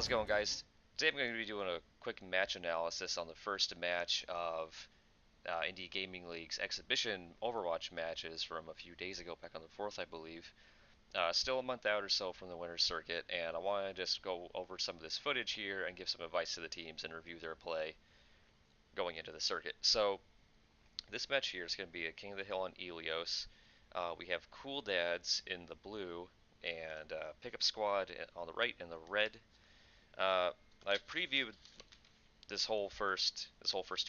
How's it going, guys? Today I'm going to be doing a quick match analysis on the first match of Indy Gaming League's exhibition Overwatch matches from a few days ago, back on the 4th, I believe. Still a month out or so from the winner's circuit, and I want to just go over some of this footage here and give some advice to the teams and review their play going into the circuit. So, this match here is going to be a King of the Hill on Elios. We have Cool Dads in the blue, and Pickup Squad on the right in the red. Uh, I've previewed this whole first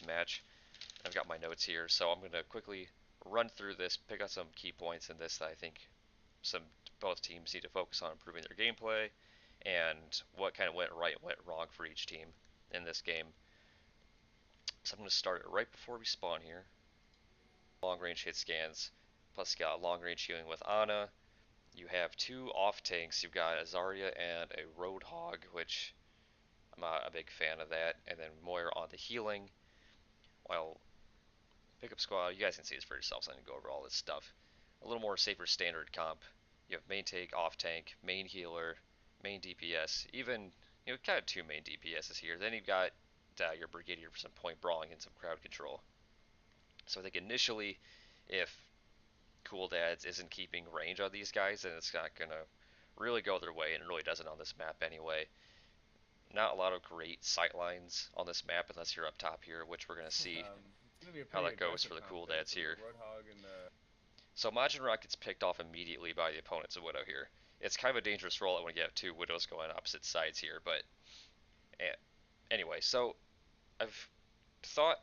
match. I've got my notes here, so I'm going to quickly run through this, pick out some key points in this that I think both teams need to focus on improving their gameplay, and what kind of went right and went wrong for each team in this game. So I'm going to start it right before we spawn here. Long range hit scans, plus you got long range healing with Ana. You have two off tanks. You've got a Zarya and a Roadhog, which I'm not a big fan of that. And then Moira on the healing. While Pickup Squad, you guys can see this for yourselves. So I'm going to go over all this stuff. A little more safer standard comp. You have main tank, off tank, main healer, main DPS. Even, kind of two main DPSs here. Then you've got your Brigadier for some point brawling and some crowd control. So I think initially, if Cool Dads isn't keeping range on these guys, then it's not going to really go their way, and it really doesn't on this map anyway. Not a lot of great sight lines on this map unless you're up top here, which we're going to see how that goes for the Cool Dads here. So Majin Rock gets picked off immediately by the opponent's Widow here. It's kind of a dangerous rollout when you have two Widows going opposite sides here, but anyway, so I've thought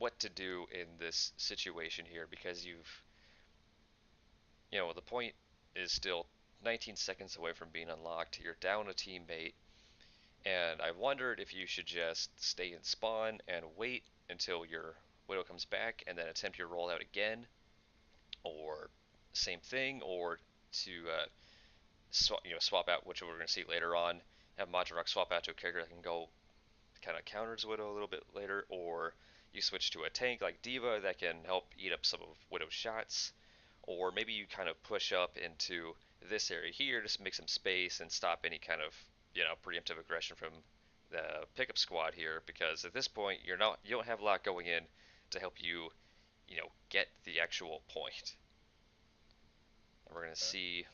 what to do in this situation here, because the point is still 19 seconds away from being unlocked. You're down a teammate, and I wondered if you should just stay in spawn and wait until your Widow comes back and then attempt your rollout again, or same thing, or to swap out, which we're going to see later on. Have Majorok swap out to a character that can go kind of counters Widow a little bit later, or you switch to a tank like D.Va that can help eat up some of Widow's shots, or maybe you kind of push up into this area here, just make some space and stop any kind of preemptive aggression from the Pickup Squad here, because at this point you don't have a lot going in to help you get the actual point. And we're gonna see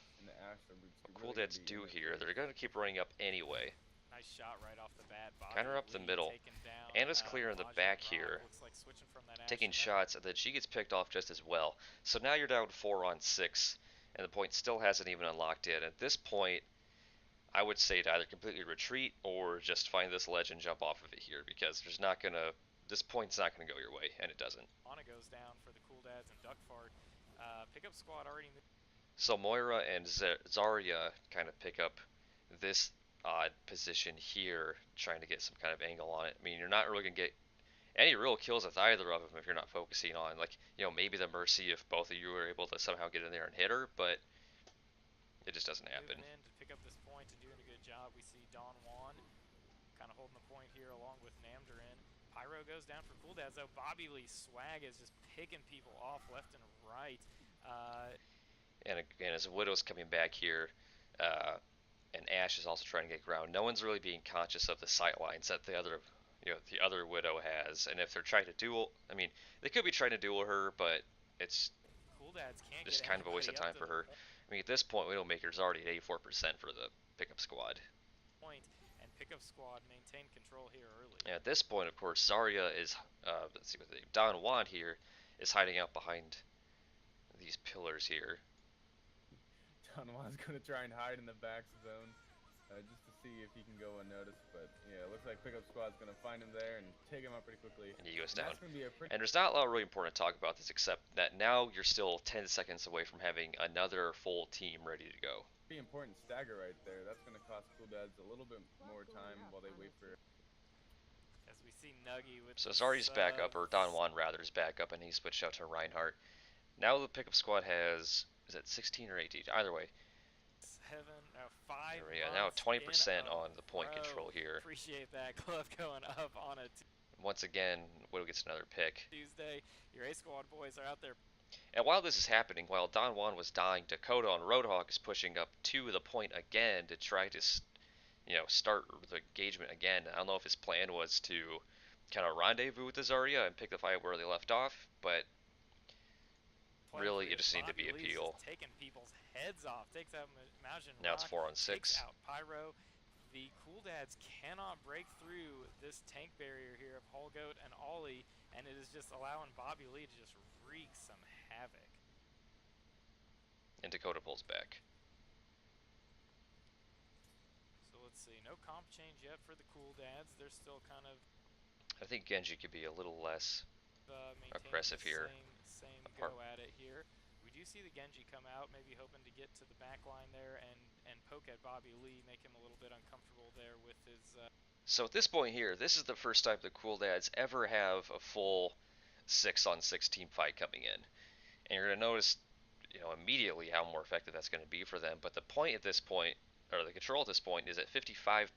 what Cool Dads do here. They're gonna keep running up anyway. Nice shot right off the bat. Counter up the middle. Anna's clear in the back here, taking shots, and then she gets picked off just as well. So now you're down 4 on 6, and the point still hasn't even unlocked yet. At this point, I would say to either completely retreat or just find this ledge and jump off of it here, because this point's not gonna go your way, and it doesn't. Ana goes down for the Cool Dads and Duck Fart. Pickup Squad already. So Moira and Zarya kind of pick up this odd position here, trying to get some kind of angle on it. I mean, you're not really gonna get any real kills with either of them if you're not focusing on, maybe the Mercy if both of you are able to somehow get in there and hit her, but it just doesn't happen. In to pick up this point and doing a good job. We see Don Juan kind of holding the point here along with Namdarin. Pyro goes down for Cool Dads, though. Bobby Lee Swag is just picking people off left and right. And again, as Widow's coming back here, and Ashe is also trying to get ground, no one's really being conscious of the sight lines that the other Widow has. And if they're trying to duel, I mean, they could be trying to duel her, but it's Cool Dads can't just kind of a waste of time for her. I mean, at this point, Widowmaker's already at 84% for the Pickup Squad. And Pickup Squad maintain control here early. And at this point, of course, Zarya is, let's see what the name, Don Juan here is hiding out behind these pillars here. Don Juan's going to try and hide in the back zone just to see if he can go unnoticed, but yeah, it looks like Pickup Squad's going to find him there and take him out pretty quickly. And he goes down. And there's not a lot really important to talk about this, except that now you're still 10 seconds away from having another full team ready to go. Pretty important stagger right there. That's going to cost Cool Dads a little bit more time while they wait for... As we see Nuggy with... So Zarya's back up, or Don Juan rather is back up, and he switched out to Reinhardt. Now the Pickup Squad has, is it 16 or 18? Either way. 5. Yeah, now 20% on the point control here. Appreciate that. Glove going up on a... Once again, Widow gets another pick. Tuesday, your A-Squad boys are out there. And while this is happening, while Don Juan was dying, Dakota on Roadhog is pushing up to the point again to try to start the engagement again. I don't know if his plan was to kind of rendezvous with the Zarya and pick the fight where they left off, but Playing really free it as just needed to Bobby be a Lee's just peel. taking people's heads off. Takes out Imagine Now it's Rock, 4 on takes 6. out Pyro. The Cool Dads cannot break through this tank barrier here of Holgoat and Ollie, and it is just allowing Bobby Lee to just wreak some havoc. And Dakota pulls back. So let's see, no comp change yet for the Cool Dads. They're still kind of I think Genji could be a little less maintaining aggressive the here. same go at it here. We do see the Genji come out, maybe hoping to get to the back line there and poke at Bobby Lee, make him a little bit uncomfortable there with his. So at this point here, this is the first time the Cool Dads ever have a full 6 on 6 team fight coming in, and you're gonna notice, immediately how more effective that's going to be for them. But the point at this point, or the control at this point, is at 55%,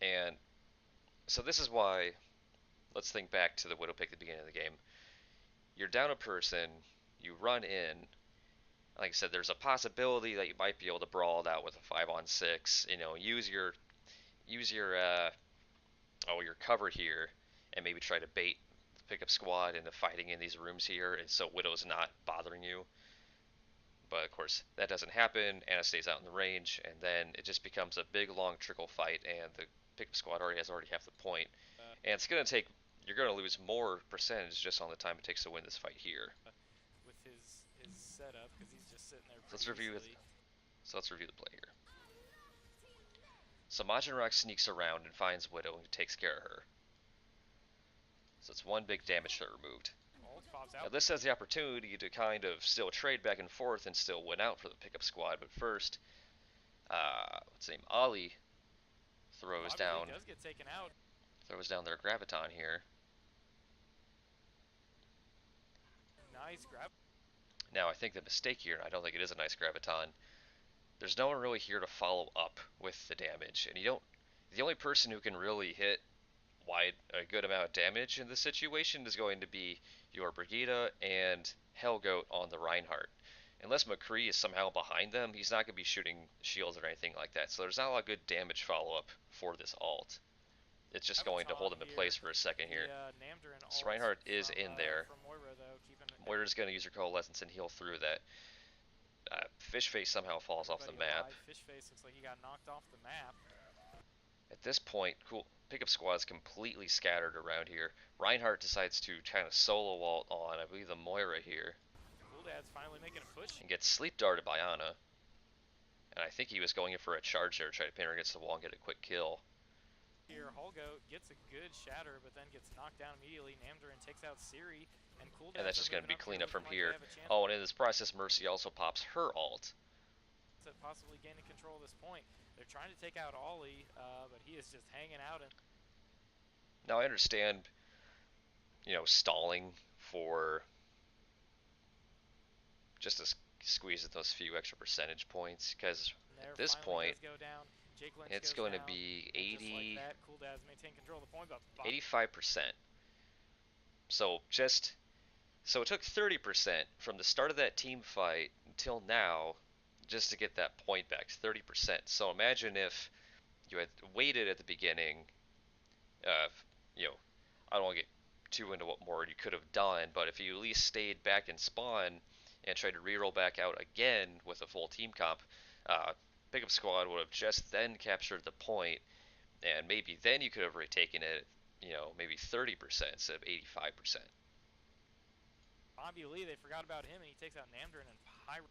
and so this is why. Let's think back to the Widow pick at the beginning of the game. You're down a person, you run in. Like I said, there's a possibility that you might be able to brawl it out with a 5 on 6. Use your cover here, and maybe try to bait the pickup squad into fighting in these rooms here, and so Widow's not bothering you. But of course, that doesn't happen. Anna stays out in the range, and then it just becomes a big long trickle fight, and the pickup squad has already half the point. And it's gonna take. You're gonna lose more percentage just on the time it takes to win this fight here. With his setup, because he's just sitting there. So let's review the play here. So Majin Rock sneaks around and finds Widow and takes care of her. So it's one big damage shot removed. Now this has the opportunity to kind of still trade back and forth and still win out for the pickup squad, but first, what's his name? Ollie throws down their graviton here. Nice grab. Now I think the mistake here, and I don't think it is a nice graviton, there's no one really here to follow up with the damage, and the only person who can really hit a good amount of damage in this situation is going to be your Brigida and Helgoat on the Reinhardt. Unless McCree is somehow behind them, he's not going to be shooting shields or anything like that, so there's not a lot of good damage follow-up for this ult. It's just going to hold him in place for a second here. So Reinhardt is in there. Moira's going to use her Coalescence and heal through that. Fishface somehow falls off the map. Fishface looks like he got knocked off the map. At this point, cool pickup squad is completely scattered around here. Reinhardt decides to kind of solo ult on, I believe, the Moira here. Cool Dad's finally making a push. And gets sleep darted by Ana. And I think he was going in for a charge there to try to pin her against the wall and get a quick kill. Here, Holgo gets a good shatter, but then gets knocked down immediately. Namdarin takes out Siri, and Cool Dads. And that's just going to be cleanup from here. Like oh, and in this process, Mercy also pops her ult. Possibly gaining control at this point. They're trying to take out Ollie, but he is just hanging out. Now I understand, stalling for just to squeeze at those few extra percentage points, because at this point, it's going to be 80, like Cool Dads maintain control of the point, but 85%. So it took 30% from the start of that team fight until now just to get that point back, 30%. So imagine if you had waited at the beginning. I don't want to get too into what more you could have done, but if you at least stayed back in spawn and tried to reroll back out again with a full team comp, pickup squad would have just then captured the point, and maybe then you could have retaken it, maybe 30% instead of 85%. Bobby Lee, they forgot about him, and he takes out Namdarin and Pyro.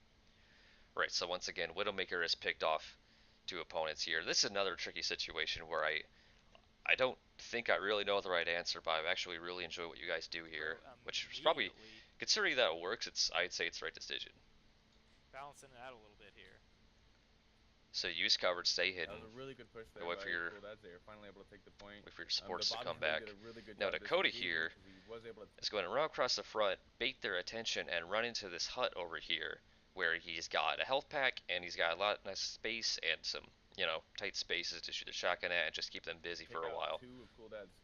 Right, so once again, Widowmaker is picked off two opponents here. This is another tricky situation where I don't think I really know the right answer, but I've actually really enjoyed what you guys do here, which is probably, considering that it works, I'd say it's the right decision. Balancing it out a little bit here. So use covered, stay hidden. That was a really good push there. Wait for your finally able to take the point. Wait for your supports to come Bobby back. really Now Dakota here is going to run across the front, bait their attention, and run into this hut over here, where he's got a health pack and he's got a lot of nice space and some tight spaces to shoot the shotgun at and just keep them busy for a while. Two of Cool Dad's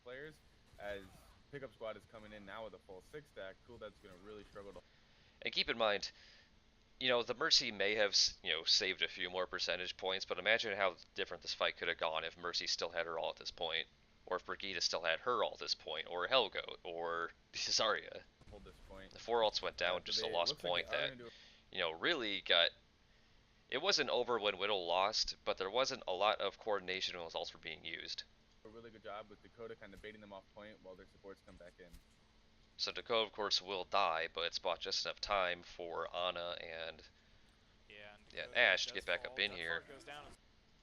players, as pickup squad is coming in now with a full 6 stack, Cool Dad's going to really struggle to. And keep in mind, The Mercy may have, saved a few more percentage points, but imagine how different this fight could have gone if Mercy still had her all at this point, or if Brigitte still had her all at this point, or Helgoat, or Zarya. Hold this point. The four ults went down But just a it lost looks like they point are that, going to do really got. It wasn't over when Whittle lost, but there wasn't a lot of coordination when those ults were being used. a really good job with Dakota kind of baiting them off point while their supports come back in. So Dakota, of course, will die, but it's bought just enough time for Ana and Yeah, and yeah, Dakota Ash to does get back fall. up in here. Zephyr goes down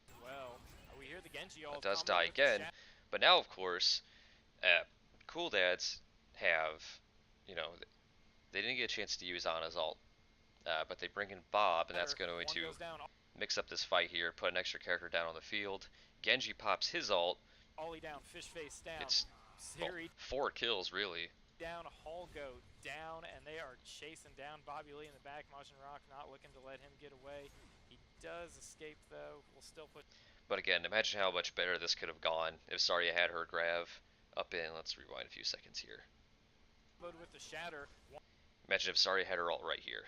as well. We hear the Genji all Does combo die with the again, shadow. but now, of course, Cool Dads have, you know, they didn't get a chance to use Ana's ult, but they bring in Bob, and that's going One to goes down, mix up this fight here, put an extra character down on the field. Genji pops his ult. Ollie down, fish face down. It's Siri 4 kills, really. down, Holgo down, and they are chasing down Bobby Lee in the back. Majin Rock not looking to let him get away. He does escape, though. We'll still put. But again, imagine how much better this could have gone if Zarya had her grav up in. Let's rewind a few seconds here. With the shatter. Imagine if Zarya had her ult right here.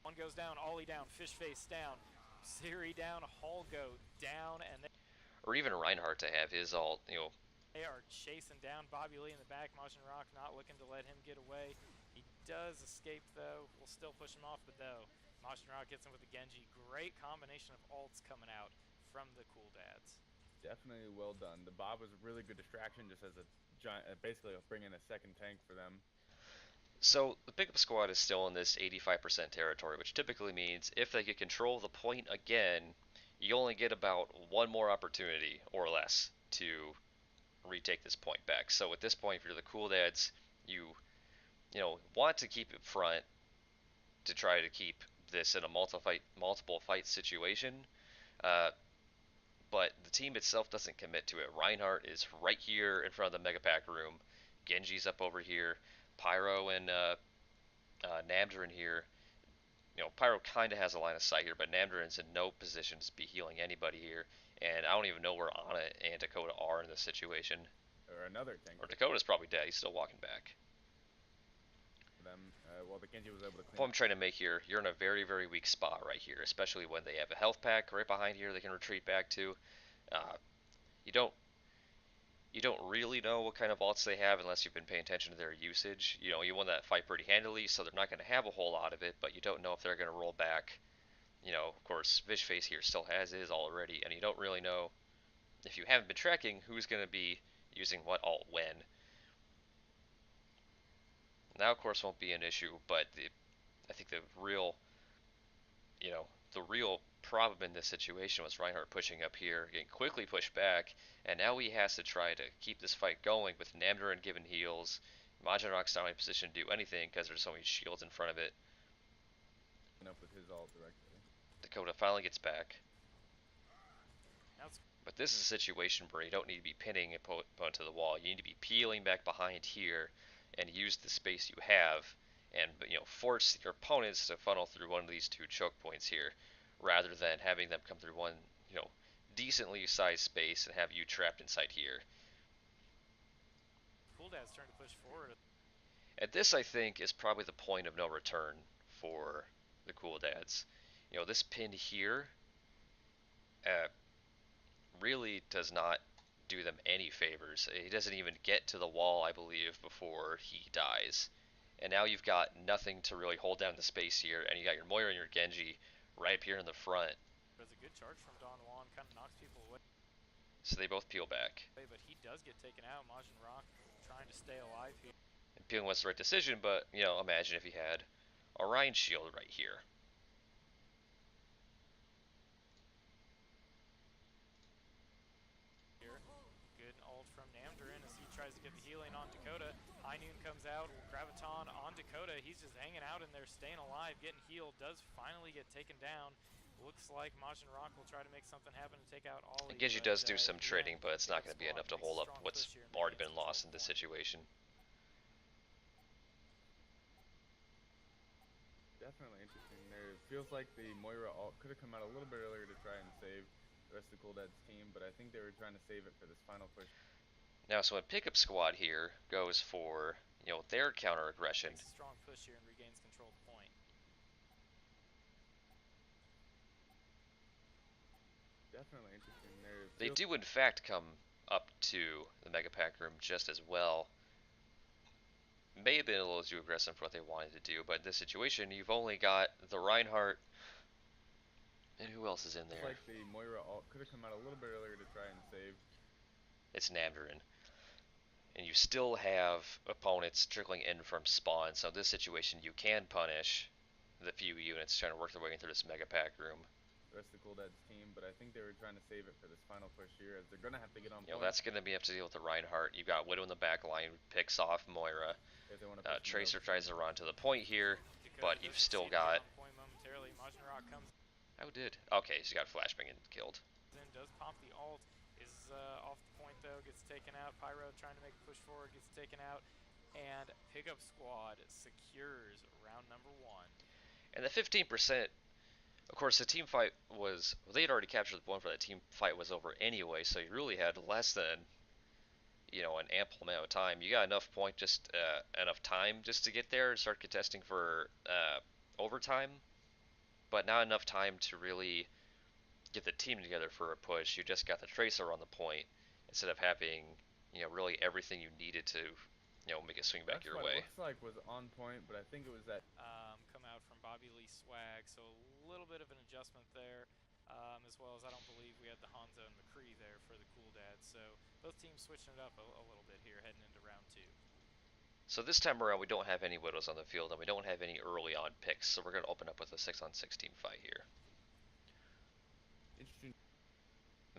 One goes down, Ollie down, fish face down, Siri down, Holgo down, and Or even Reinhardt to have his ult, they are chasing down Bobby Lee in the back. Majin Rock not looking to let him get away. He does escape, though. We'll still push him off, but though Majin Rock gets him with the Genji. Great combination of ults coming out from the Cool Dads. Definitely well done. The Bob was a really good distraction, just as a giant, basically bringing a second tank for them. So the pickup squad is still in this 85% territory, which typically means if they get control of the point again, you only get about one more opportunity or less to retake this point back. So at this point, if you're the Cool Dads, you want to keep it front to try to keep this in a multiple fight situation. Uh, but the team itself doesn't commit to it. Reinhardt is right here in front of the Mega Pack room. Genji's up over here. Pyro and Namdarin here. Pyro kind of has a line of sight here, but Namdarin's in no position to be healing anybody here. And I don't even know where Ana and Dakota are in this situation. Or another tank. Or Dakota's probably dead. He's still walking back. Them, well, the Genji was able to clean. The point I'm trying to make here, you're in a very, very weak spot right here, especially when they have a health pack right behind here they can retreat back to. You don't really know what kind of ults they have unless you've been paying attention to their usage. You won that fight pretty handily, so they're not going to have a whole lot of it, but you don't know if they're going to roll back. Of course, Vishface here still has his already, and you don't really know, if you haven't been tracking, who's going to be using what ult when. Now, of course, won't be an issue, but I think the real problem in this situation was Reinhardt pushing up here, getting quickly pushed back, and now he has to try to keep this fight going with Namdarin giving heals. Majin Rock's not in a position to do anything because there's so many shields in front of it. Up with his ult directly. Dakota finally gets back. That's But this is a situation where you don't need to be pinning a opponent to the wall. You need to be peeling back behind here and use the space you have and force your opponents to funnel through one of these two choke points here rather than having them come through one decently sized space and have you trapped inside here. Cool Dad's turn to push forward. And this, I think, is probably the point of no return for the Cool Dads. This pin here really does not do them any favors. He doesn't even get to the wall, I believe, before he dies. And now you've got nothing to really hold down the space here, and you got your Moira and your Genji right up here in the front. There's a good charge from Don Juan, kind of knocks people away. So they both peel back. But he does get taken out. Majin Rock trying to stay alive here. And peeling was the right decision, but, imagine if he had Orion Shield right here. Good ult from Namdarin as he tries to get the healing on Dakota. High Noon comes out, Graviton on Dakota. He's just hanging out in there, staying alive, getting healed. Does finally get taken down. Looks like Majin Rock will try to make something happen to take out Ollie. And Genji does do some trading, but it's not going to be enough to hold up what's already been lost in this situation. Definitely interesting there. It feels like the Moira ult could have come out a little bit earlier to try and save the rest of the Cool Dad's team, but I think they were trying to save it for this final push. Now, so when pickup squad here goes for, their counter aggression. Takes a strong push here and regains control of the point. definitely interesting. There They feels do, in fact, come up to the Mega Pack room just as well. May have been a little too aggressive for what they wanted to do, but in this situation, you've only got the Reinhardt, and who else is in there? like the Moira ult could have come out a little bit earlier to try and save. It's Namdarin. And you still have opponents trickling in from spawn, so in this situation, you can punish the few units trying to work their way into this Mega Pack room. The rest of the Cool Dad's team, but I think they were trying to save it for this final push here, as they're gonna have to get on You know, point that's going to be up to deal with the Reinhardt. You've got Widow in the back line, picks off Moira. if they want to push from Tracer the tries to run to the point here, Dakota but does you've still succeed to get got. on point momentarily. Majin comes Oh, did. Okay, so you got Flashbang and killed. in, does pop the ult, is off the point though, gets taken out. Pyro trying to make a push forward, gets taken out. And Pickup Squad secures round number 1. And the 15%, of course, the team fight was. Well, they had already captured the point for that team fight was over anyway, so you really had less than an ample amount of time. You got enough enough time just to get there and start contesting for overtime, but not enough time to really get the team together for a push. You just got the tracer on the point instead of having really everything you needed to make it swing back That's your what way. it looks like was on point, but I think it was that Come out from Bobby Lee Swag, so a little bit of an adjustment there. As well as I don't believe we had the Hanzo and McCree there for the Cool Dad, so both teams switching it up a little bit here heading into round 2. So this time around, we don't have any Widows on the field, and we don't have any early on picks, so we're going to open up with a 6-on-6 team fight here. interesting.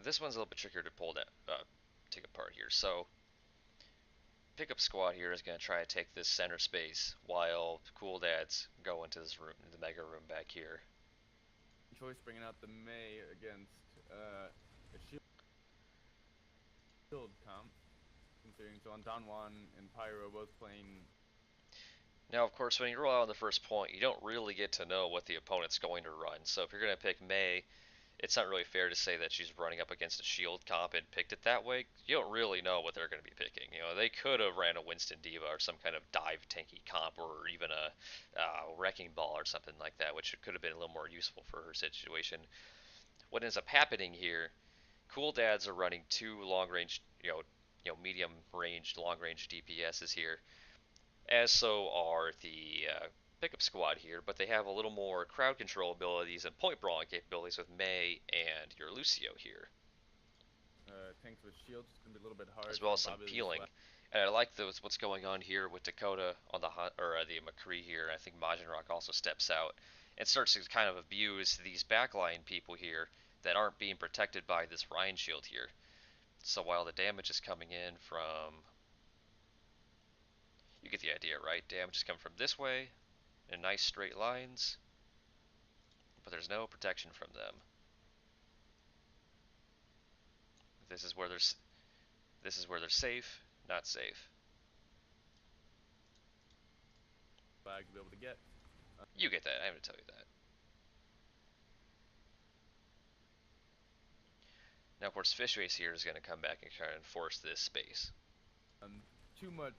This one's a little bit trickier to take apart here. So Pickup Squad here is going to try to take this center space while Cool Dads go into this room, the mega room back here. Choice bringing out the May against a shield comp, considering so on Don Juan and Pyro both playing. Now, of course, when you roll out on the first point, you don't really get to know what the opponent's going to run. So if you're going to pick May, it's not really fair to say that she's running up against a shield comp and picked it that way. You don't really know what they're going to be picking. They could have ran a Winston Diva or some kind of dive tanky comp, or even a wrecking ball or something like that, which could have been a little more useful for her situation. What ends up happening here, Cool Dads are running two long range, medium range, long range DPSs here, as so are the pickup squad here, but they have a little more crowd control abilities and point brawling capabilities with May and your Lucio here, Tanks with shields is going to be a little bit hard. as well as for some Bobby peeling. And I like what's going on here with Dakota on the McCree here. I think Majin Rock also steps out and starts to kind of abuse these backline people here that aren't being protected by this Ryan shield here. So while the damage is coming in from, you get the idea, right? Damage is coming from this way in nice straight lines, but there's no protection from them. This is where they're safe, not safe. Flag to be able to get. You get that. I have to tell you that. Now, of course, Fishface here is going to come back and try to enforce this space. Too much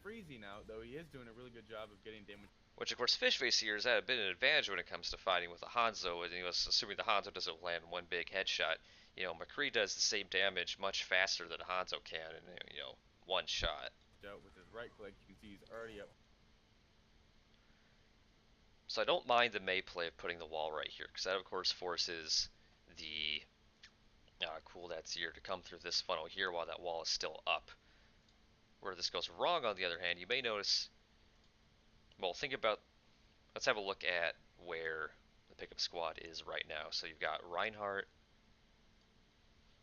freezing out, though he is doing a really good job of getting damage. Which, of course, Fishface here is at a bit of an advantage when it comes to fighting with the Hanzo, and assuming the Hanzo doesn't land one big headshot. McCree does the same damage much faster than Hanzo can in, one shot. Out with his right click, you can see he's already up. So I don't mind the May play of putting the wall right here, because that, of course, forces the Cool Dad's here to come through this funnel here while that wall is still up. Where this goes wrong, on the other hand, you may notice. Well, let's have a look at where the pickup squad is right now. So you've got Reinhardt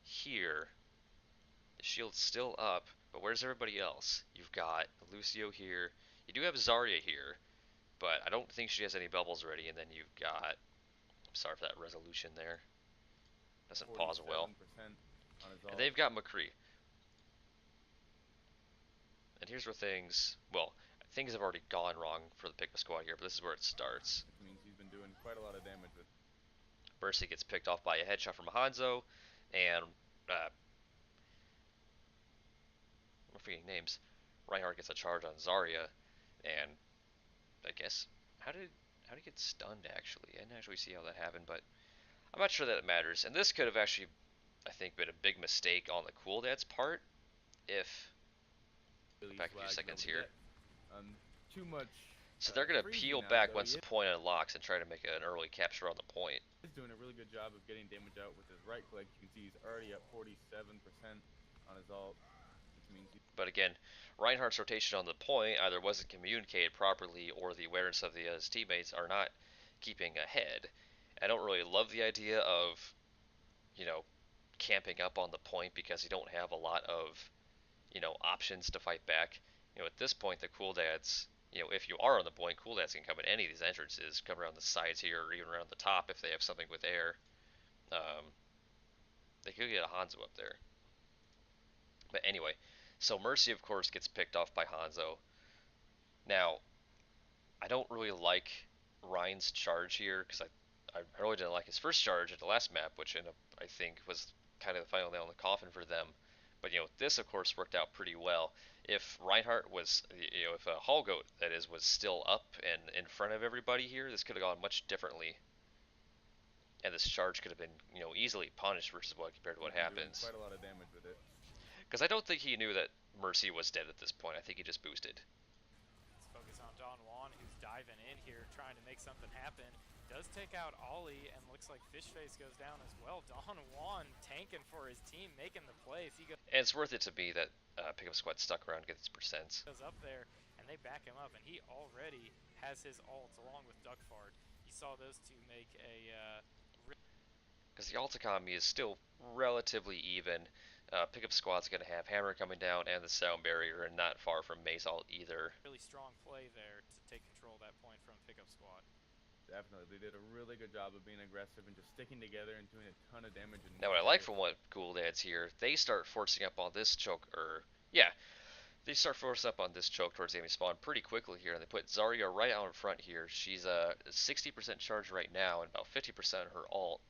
here. The shield's still up, but where's everybody else? You've got Lucio here. You do have Zarya here, but I don't think she has any bubbles ready. And then you've got, I'm sorry for that resolution there. Doesn't pause well. And they've got McCree. And here's where things have already gone wrong for the pickup squad here, but this is where it starts. Which means he's been doing quite a lot of damage with. Mercy gets picked off by a headshot from Hanzo, and I'm forgetting names. Reinhardt gets a charge on Zarya, and I guess how did he get stunned? Actually, I didn't actually see how that happened, but I'm not sure that it matters. And this could have actually, I think, been a big mistake on the Cool Dad's part. If go Really back a few Swag's been seconds able to here. get too much So they're gonna freezing peel out, back though. once He the point unlocks and try to make an early capture on the point. is doing a really good job of getting damage out with his right click. You can see he's already at 47% on his ult, which means he's But again, Reinhardt's rotation on the point either wasn't communicated properly or the awareness of his teammates are not keeping ahead. I don't really love the idea of, you know, camping up on the point because you don't have a lot of, options to fight back. At this point, the Cool Dads, if you are on the point, Cool Dads can come in any of these entrances, come around the sides here, or even around the top if they have something with air. Um, they could get a Hanzo up there. But anyway, so Mercy, of course, gets picked off by Hanzo. Now, I don't really like Ryan's charge here because I really didn't like his first charge at the last map, which I think was kind of the final nail in the coffin for them. But this of course worked out pretty well. If Reinhardt was, if a Hallgoat that is was still up and in front of everybody here, this could have gone much differently, and this charge could have been, easily punished versus what compared to what been doing happens. quite a lot of damage with it. Because I don't think he knew that Mercy was dead at this point. I think he just boosted. Let's focus on Don Juan, who's diving in here, trying to make something happen. Does take out Ollie, and looks like Fishface goes down as well. Don Juan tanking for his team, making the plays. He And it's worth it to me that Pickup Squad stuck around to get its percents. goes up there, and they back him up, and he already has his ult along with Duckfart. You saw those two make a Because the ult economy is still relatively even. Pickup Squad's going to have Hammer coming down and the Sound Barrier, and not far from Maze ult either. really strong play there to take control of that point from Pickup Squad. Definitely, they did a really good job of being aggressive and just sticking together and doing a ton of damage. Now, what I like from what Ghoul adds here, they start forcing up on this choke, they start forcing up on this choke towards the enemy spawn pretty quickly here, and they put Zarya right out in front here. She's 60% charge right now and about 50% of her ult.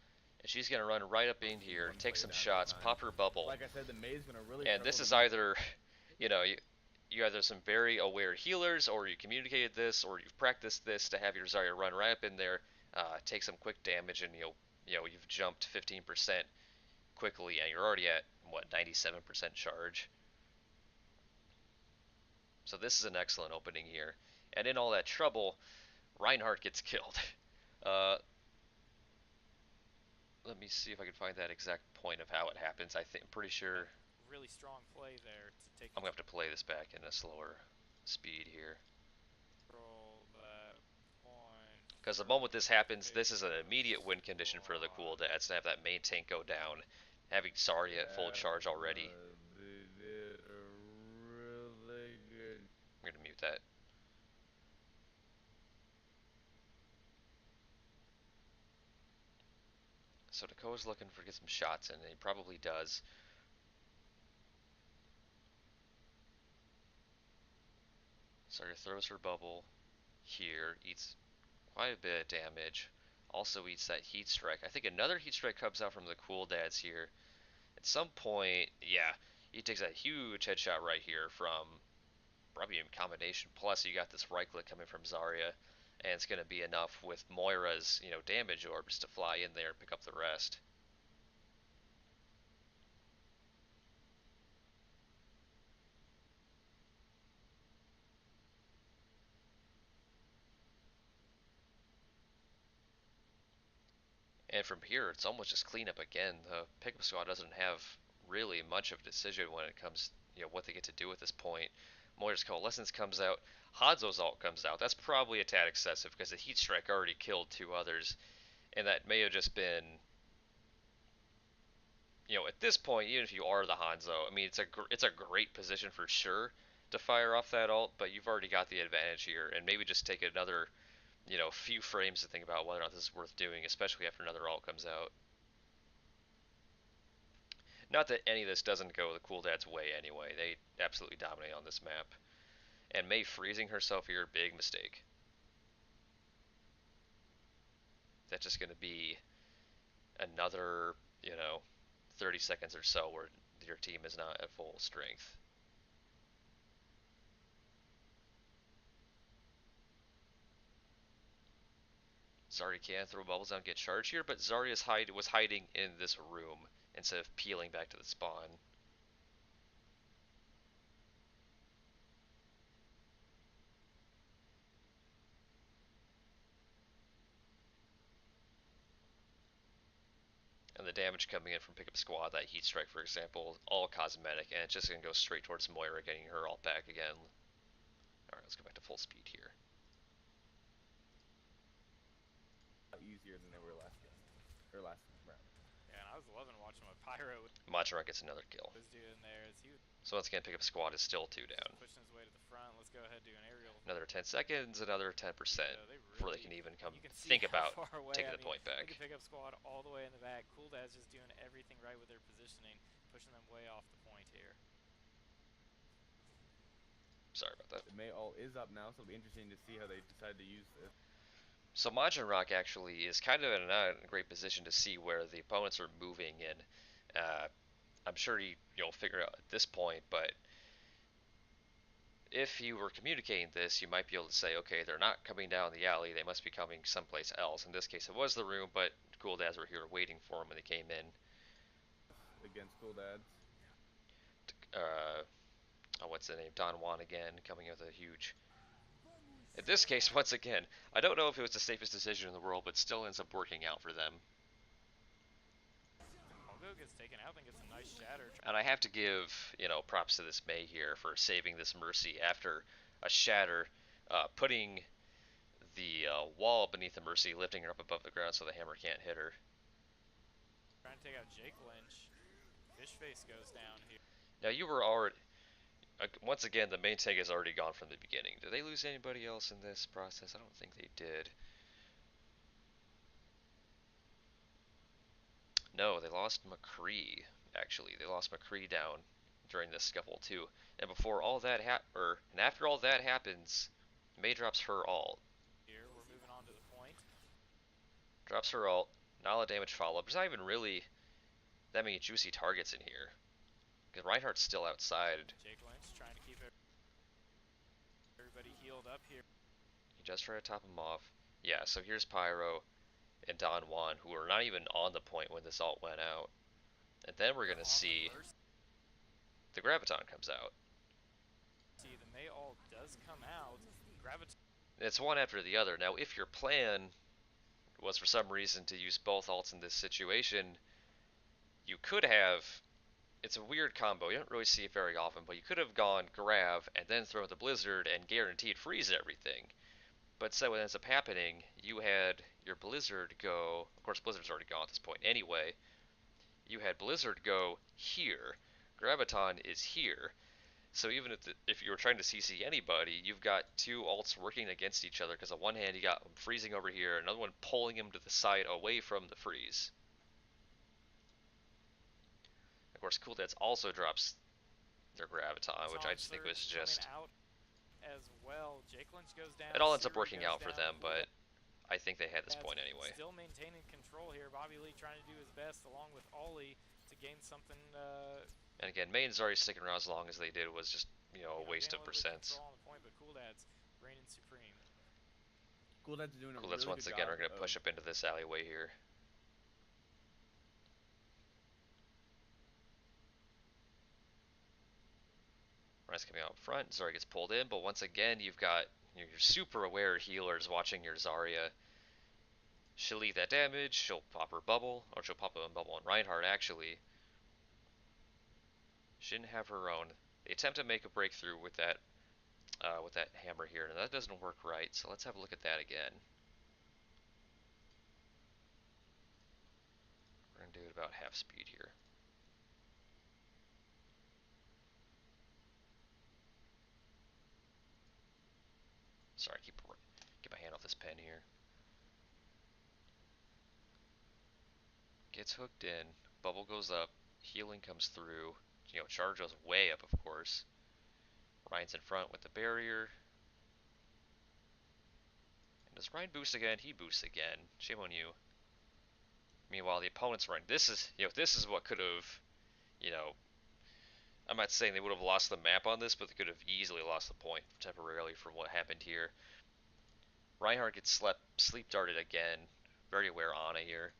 And she's going to run right up in here, take some shots, pop her bubble. Like I said, the Maze gonna really. And this is either, you either some very aware healers, or you communicated this, or you've practiced this to have your Zarya run right up in there, take some quick damage, and you've jumped 15% quickly, and you're already at what 97% charge. So this is an excellent opening here, and in all that trouble, Reinhardt gets killed. Let me see if I can find that exact point of how it happens. I'm pretty sure Really strong play there to take I'm gonna have to play this back in a slower speed here. control that point. Because the moment this happens, this is an immediate win condition for the Cool Dads to have that main tank go down, having Zarya at full charge already. They did a really good. I'm gonna mute that. So Dakoa's looking for get some shots in, and he probably does. Zarya throws her bubble here, eats quite a bit of damage. Also eats that heat strike. I think another heat strike comes out from the Cool Dads here. At some point, yeah, he takes a huge headshot right here from probably in combination. Plus, you got this right click coming from Zarya, and it's going to be enough with Moira's, damage orbs to fly in there and pick up the rest. And from here, it's almost just cleanup again. The pickup squad doesn't have really much of a decision when it comes, what they get to do at this point. Moira's Coalescence comes out. Hanzo's ult comes out. That's probably a tad excessive because the heat strike already killed two others, and that may have just been, at this point, even if you are the Hanzo, I mean, it's a great position for sure to fire off that ult, but you've already got the advantage here, and maybe just take another, few frames to think about whether or not this is worth doing, especially after another ult comes out. Not that any of this doesn't go the Cool Dad's way anyway. They absolutely dominate on this map. And Mei freezing herself here, big mistake. That's just going to be another, 30 seconds or so where your team is not at full strength. Zarya can throw bubbles down, get charged here, but Zarya's was hiding in this room instead of peeling back to the spawn. And the damage coming in from pickup squad, that heat strike for example, all cosmetic, and it's just gonna go straight towards Moira, getting her ult back again. Alright, let's go back to full speed here. Easier than they were last game, or last round. Yeah, and I was loving watching what Pyro Majorant gets another kill. was doing there as he was So once again, pickup squad is still 2 down. pushing his way to the front. Let's go ahead and do an aerial. Another 10 seconds, another 10% before they can even come you can see think how about far away, taking I the mean, point back. Look at pickup squad all the way in the back. Cool Dad's just doing everything right with their positioning, pushing them way off the point here. Sorry about that. The May ult is up now, so it'll be interesting to see how they decide to use this. So Majorant actually is kind of in a great position to see where the opponents are moving, and I'm sure you'll figure it out at this point, but if you were communicating this, you might be able to say, okay, they're not coming down the alley, they must be coming someplace else. In this case, it was the room, but Cool Dads were here waiting for them when they came in. Against Cool Dads. What's the name? Don Juan again, coming in with a huge... In this case, once again, I don't know if it was the safest decision in the world, but still ends up working out for them. Pogo gets taken out and gets a nice shatter. And I have to give, props to this Mei here for saving this Mercy after a shatter, putting the wall beneath the Mercy, lifting her up above the ground so the hammer can't hit her. Trying to take out Jake Lynch. Fishface goes down here. Now you were already... once again, the main tank is already gone from the beginning. Did they lose anybody else in this process? I don't think they did. No, they lost McCree, actually. They lost McCree down during this scuffle, too. And before all that and after all that happens, Mei drops her ult. Here, we're moving on to the point. Drops her ult. Not a lot of damage follow-up. There's not even really that many juicy targets in here. Because Reinhardt's still outside. Jake Lynch trying to keep everybody healed up here. He just tried to top him off. Yeah, so here's Pyro and Don Juan, who are not even on the point when this ult went out. And then we're going to see the Graviton comes out. See, the Mei ult does come out. Graviton. It's one after the other. Now, if your plan was for some reason to use both ults in this situation, you could have... It's a weird combo. You don't really see it very often, but you could have gone Grav and then throw the Blizzard and guaranteed freeze everything. But so what ends up happening, you had your Blizzard go... Of course, Blizzard's already gone at this point anyway. You had Blizzard go here. Graviton is here. So even if you were trying to CC anybody, you've got two ults working against each other, because on one hand you got him freezing over here, another one pulling him to the side away from the freeze. Of course, Cool Dads also drops their Graviton, which I just think was just... out as well. Jake Lynch goes down. It all ends up Siri working goes out for down. them, but I think they had this point anyway. Still maintaining control here. Bobby Lee trying to do his best along with Ollie to gain something. And again, Mei and Zari sticking around as long as they did was just, a waste of percents. On the point, but Cool Dad's reigning supreme. Cool Dads are doing a Cool Dads really once good again job are going to push up into this alleyway here. Ryan's coming out front, Zarya gets pulled in, but once again you've got your super aware healers watching your Zarya. She'll eat that damage, she'll pop her bubble, or she'll pop a bubble on Reinhardt actually. She didn't have her own. They attempt to make a breakthrough with that hammer here, and that doesn't work right, so let's have a look at that again. We're going to do it about half speed here. Sorry, get my hand off this pen here. Gets hooked in, bubble goes up, healing comes through, charge goes way up, of course. Ryan's in front with the barrier. And does Ryan boost again? He boosts again. Shame on you. Meanwhile, the opponent's running. This is what could have, I'm not saying they would have lost the map on this, but they could have easily lost the point temporarily from what happened here. Reinhardt gets sleep darted again. Very aware Ana here.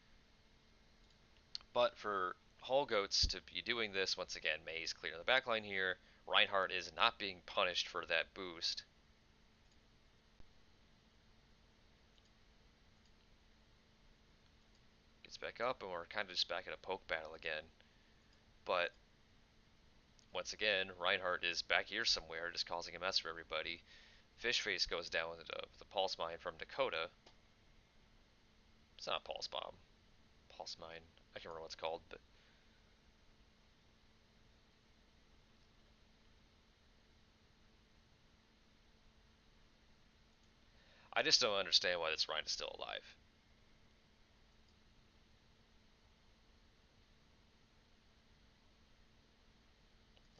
But for Hull Goats to be doing this, once again, May's clear in the backline here. Reinhardt is not being punished for that boost. Gets back up, and we're kind of just back in a poke battle again. But once again, Reinhardt is back here somewhere, just causing a mess for everybody. Fishface goes down with the pulse mine from Dakota. It's not a pulse bomb. Pulse mine. I can't remember what it's called, but I just don't understand why this Ryan is still alive.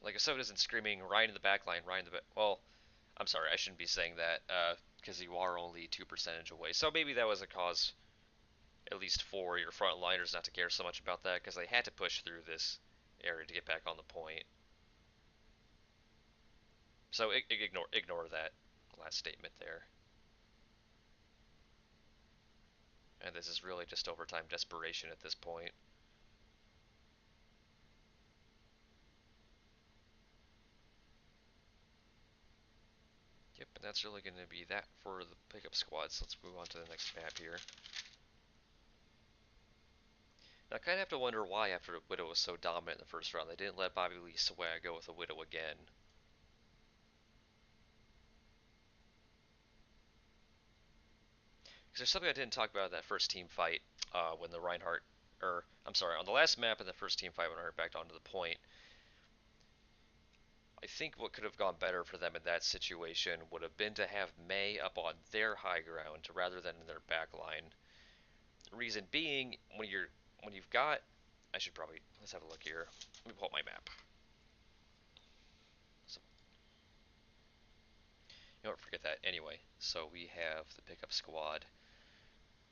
Like, if someone isn't screaming, Ryan in the back line, Ryan in the back. Well, I'm sorry, I shouldn't be saying that, because you are only 2% away. So maybe that was a cause, at least for your front liners, not to care so much about that, because they had to push through this area to get back on the point. So ignore that last statement there. And this is really just overtime desperation at this point. Yep, and that's really going to be that for the pickup squad. So let's move on to the next map here. Now, I kind of have to wonder why, after Widow was so dominant in the first round, they didn't let Bobby Lee Swag go with a Widow again. Because there's something I didn't talk about in that first team fight when the Reinhardt, or I'm sorry, on the last map in the first team fight when Reinhardt backed onto the point. I think what could have gone better for them in that situation would have been to have May up on their high ground rather than in their back line. Reason being, when you've got, I should probably let's have a look here. Let me pull up my map. So, you know what? Forget that. Anyway, so we have the pickup squad.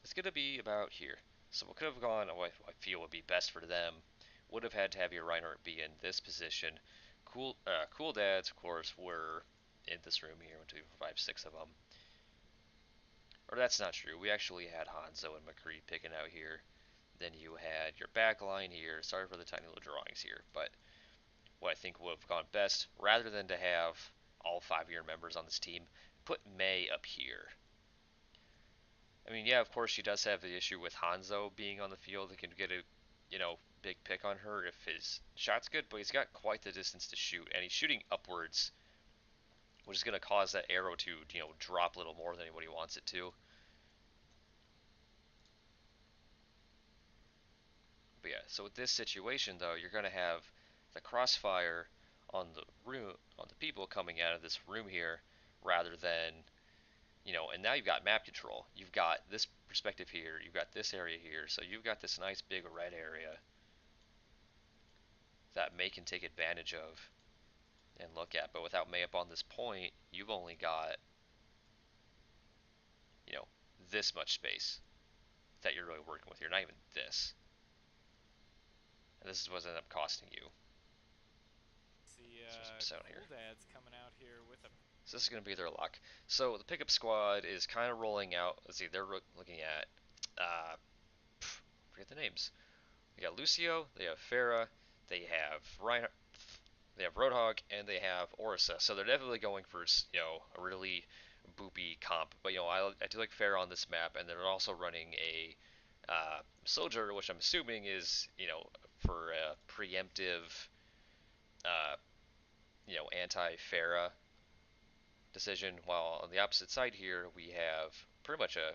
It's gonna be about here. So what could have gone, what I feel would be best for them, would have had to have your Reinhardt be in this position. Cool dads, of course, were in this room here. 1, 2, 4, 5, 6 of them. Or that's not true. We actually had Hanzo and McCree picking out here. Then you had your back line here. Sorry for the tiny little drawings here, but what I think would have gone best, rather than to have all 5 of your members on this team, put May up here. I mean, yeah, of course she does have the issue with Hanzo being on the field. He can get a, big pick on her if his shot's good, but he's got quite the distance to shoot, and he's shooting upwards, which is going to cause that arrow to, drop a little more than what he wants it to. But yeah, so with this situation though, you're going to have the crossfire on the room, on the people coming out of this room here, rather than, and now you've got map control. You've got this perspective here, you've got this area here, so you've got this nice big red area that May can take advantage of and look at. But without May up on this point, you've only got, you know, this much space that you're really working with here, not even this. And this is what's ended up costing you. See, here. Cool Dad's coming out here with a. So this is going to be their luck. So the pickup squad is kind of rolling out. Let's see, they're looking at, forget the names. They got Lucio, they have Farah, they have Reinhardt, they have Roadhog, and they have Orisa. So they're definitely going for, a really boopy comp. But, I do like Farah on this map, and they're also running a Soldier, which I'm assuming is, for a preemptive, uh, anti-Farah decision. While on the opposite side here, we have pretty much a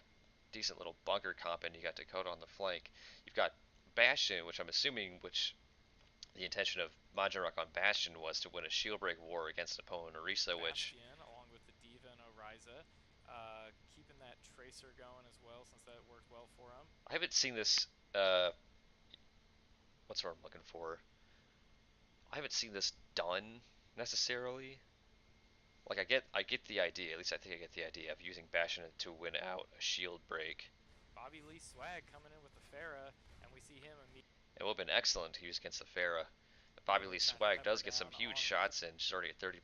decent little bunker comp, and you got Dakota on the flank. You've got Bastion, which I'm assuming, the intention of Majin on Bastion was to win a shield break war against an opponent Orisa, which Bastion, along with the Diva and Oriza, keeping that Tracer going as well, since that worked well for him. I haven't seen this. What's what I'm looking for? I haven't seen this done necessarily. Like I get the idea. At least I think I get the idea of using Bastion to win out a shield break. Bobby Lee Swag coming in with the Farah, and we see him immediately. It would have been excellent to use against the Farah. Bobby Lee Swag does get some huge shots in. She's already at 30%.